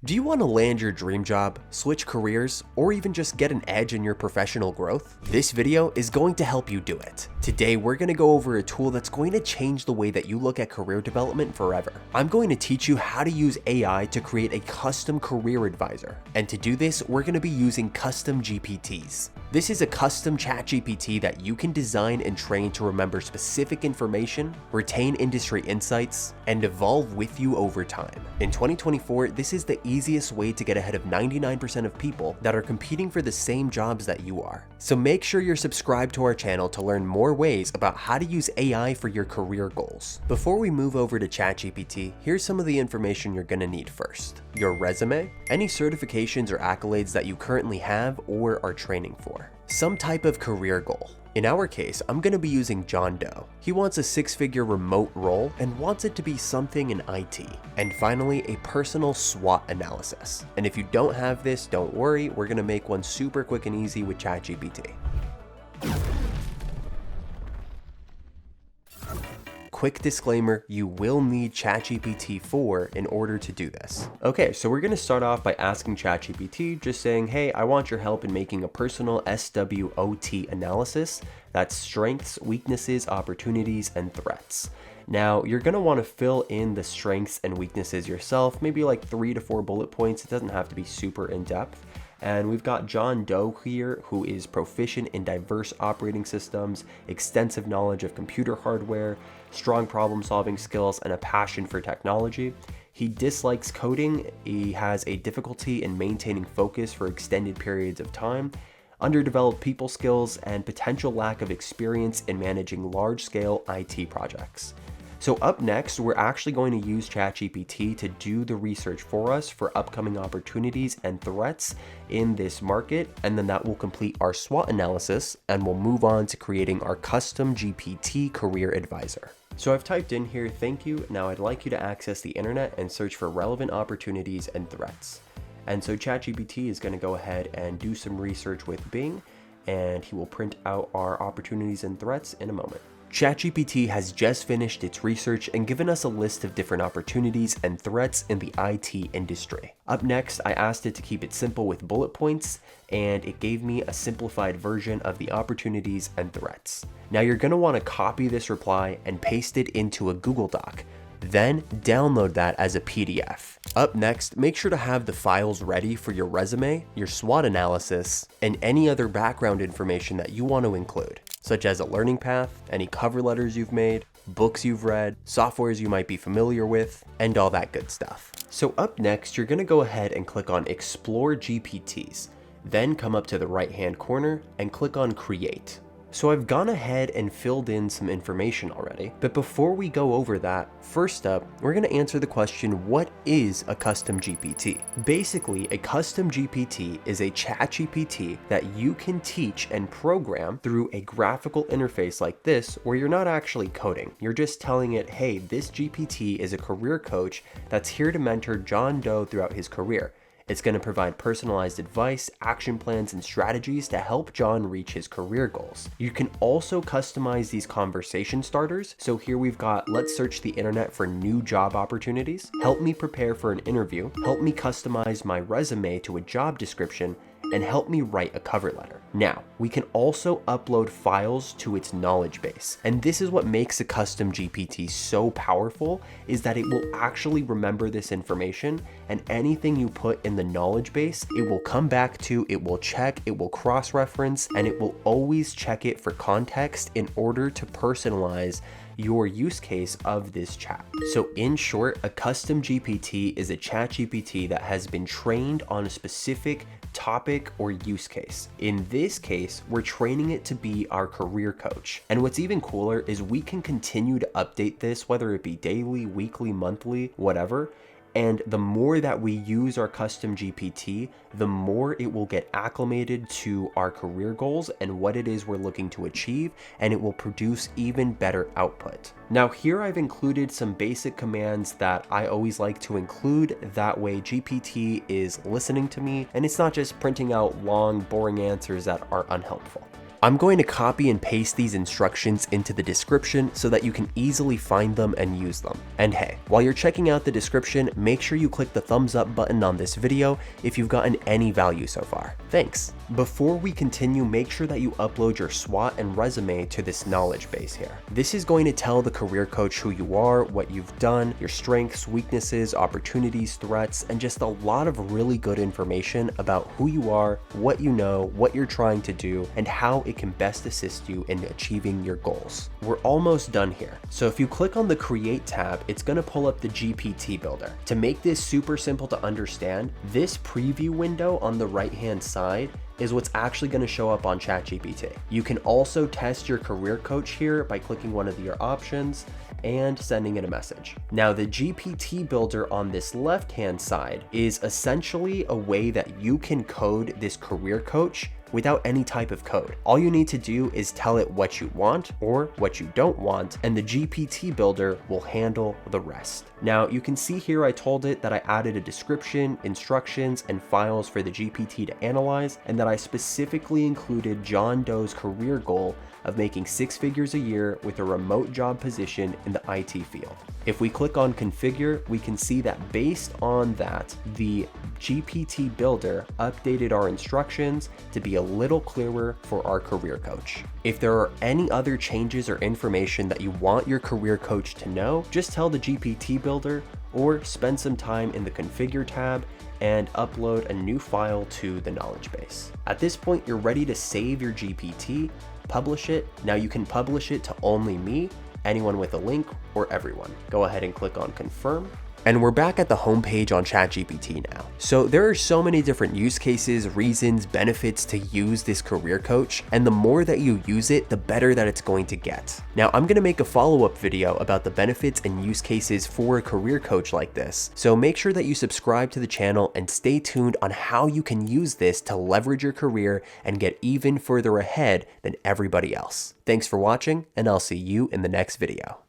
Do you want to land your dream job, switch careers, or even just get an edge in your professional growth? This video is going to help you do it. Today, we're going to go over a tool that's going to change the way that you look at career development forever. I'm going to teach you how to use AI to create a custom career advisor. And to do this, we're going to be using custom GPTs. This is a custom ChatGPT that you can design and train to remember specific information, retain industry insights, and evolve with you over time. In 2024, this is the easiest way to get ahead of 99% of people that are competing for the same jobs that you are. So make sure you're subscribed to our channel to learn more ways about how to use AI for your career goals. Before we move over to ChatGPT, here's some of the information you're going to need first. Your resume, any certifications or accolades that you currently have or are training for. Some type of career goal. In our case, I'm going to be using John Doe. He wants a 6-figure remote role and wants it to be something in IT. And finally, a personal SWOT analysis. And if you don't have this, don't worry, we're going to make one super quick and easy with ChatGPT. Quick disclaimer, you will need ChatGPT 4 in order to do this. Okay, so we're going to start off by asking ChatGPT, just saying, hey, I want your help in making a personal SWOT analysis. That's strengths, weaknesses, opportunities, and threats. Now, you're going to want to fill in the strengths and weaknesses yourself, maybe like 3 to 4 bullet points. It doesn't have to be super in depth. And we've got John Doe here, who is proficient in diverse operating systems, extensive knowledge of computer hardware, strong problem-solving skills, and a passion for technology. He dislikes coding. He has a difficulty in maintaining focus for extended periods of time, underdeveloped people skills, and potential lack of experience in managing large-scale IT projects. So up next, we're actually going to use ChatGPT to do the research for us for upcoming opportunities and threats in this market, and then that will complete our SWOT analysis, and we'll move on to creating our custom GPT career advisor. So I've typed in here, thank you. Now I'd like you to access the internet and search for relevant opportunities and threats. And so ChatGPT is going to go ahead and do some research with Bing, and he will print out our opportunities and threats in a moment. ChatGPT has just finished its research and given us a list of different opportunities and threats in the IT industry. Up next, I asked it to keep it simple with bullet points, and it gave me a simplified version of the opportunities and threats. Now you're going to want to copy this reply and paste it into a Google Doc. Then download that as a PDF. Up next, make sure to have the files ready for your resume, your SWOT analysis, and any other background information that you want to include, such as a learning path, any cover letters you've made, books you've read, softwares you might be familiar with, and all that good stuff. So up next, you're going to go ahead and click on Explore GPTs, then come up to the right-hand corner and click on Create. So I've gone ahead and filled in some information already, but before we go over that, first up, we're going to answer the question, what is a custom GPT? Basically, a custom GPT is a chat GPT that you can teach and program through a graphical interface like this, where you're not actually coding. You're just telling it, hey, this GPT is a career coach that's here to mentor John Doe throughout his career. It's going to provide personalized advice, action plans, and strategies to help John reach his career goals. You can also customize these conversation starters. So here we've got, let's search the internet for new job opportunities, help me prepare for an interview, help me customize my resume to a job description, and help me write a cover letter. Now, we can also upload files to its knowledge base. And this is what makes a custom GPT so powerful, is that it will actually remember this information, and anything you put in the knowledge base, it will come back to, it will check, it will cross-reference, and it will always check it for context in order to personalize your use case of this chat. So in short, a custom GPT is a chat GPT that has been trained on a specific topic or use case. In this case, we're training it to be our career coach. And what's even cooler is we can continue to update this, whether it be daily, weekly, monthly, whatever. And the more that we use our custom GPT, the more it will get acclimated to our career goals and what it is we're looking to achieve, and it will produce even better output. Now here I've included some basic commands that I always like to include. That way GPT is listening to me and it's not just printing out long, boring answers that are unhelpful. I'm going to copy and paste these instructions into the description so that you can easily find them and use them. And hey, while you're checking out the description, make sure you click the thumbs up button on this video if you've gotten any value so far. Thanks. Before we continue, make sure that you upload your SWOT and resume to this knowledge base here. This is going to tell the career coach who you are, what you've done, your strengths, weaknesses, opportunities, threats, and just a lot of really good information about who you are, what you know, what you're trying to do, and how it can best assist you in achieving your goals. We're almost done here. So if you click on the Create tab, it's going to pull up the GPT builder. To make this super simple to understand, this preview window on the right-hand side is what's actually going to show up on ChatGPT. You can also test your career coach here by clicking one of your options and sending it a message. Now, the GPT builder on this left-hand side is essentially a way that you can code this career coach without any type of code. All you need to do is tell it what you want or what you don't want, and the GPT builder will handle the rest. Now, you can see here I told it that I added a description, instructions, and files for the GPT to analyze, and that I specifically included John Doe's career goal of making 6 figures a year with a remote job position in the IT field. If we click on configure, we can see that based on that, the GPT builder updated our instructions to be a little clearer for our career coach. If there are any other changes or information that you want your career coach to know, just tell the GPT builder or spend some time in the configure tab and upload a new file to the knowledge base. At this point, you're ready to save your GPT, publish it. Now you can publish it to only me, anyone with a link, or everyone. Go ahead and click on confirm. And we're back at the homepage on ChatGPT now. So there are so many different use cases, reasons, benefits to use this career coach, and the more that you use it, the better that it's going to get. Now, I'm gonna make a follow-up video about the benefits and use cases for a career coach like this. So make sure that you subscribe to the channel and stay tuned on how you can use this to leverage your career and get even further ahead than everybody else. Thanks for watching, and I'll see you in the next video.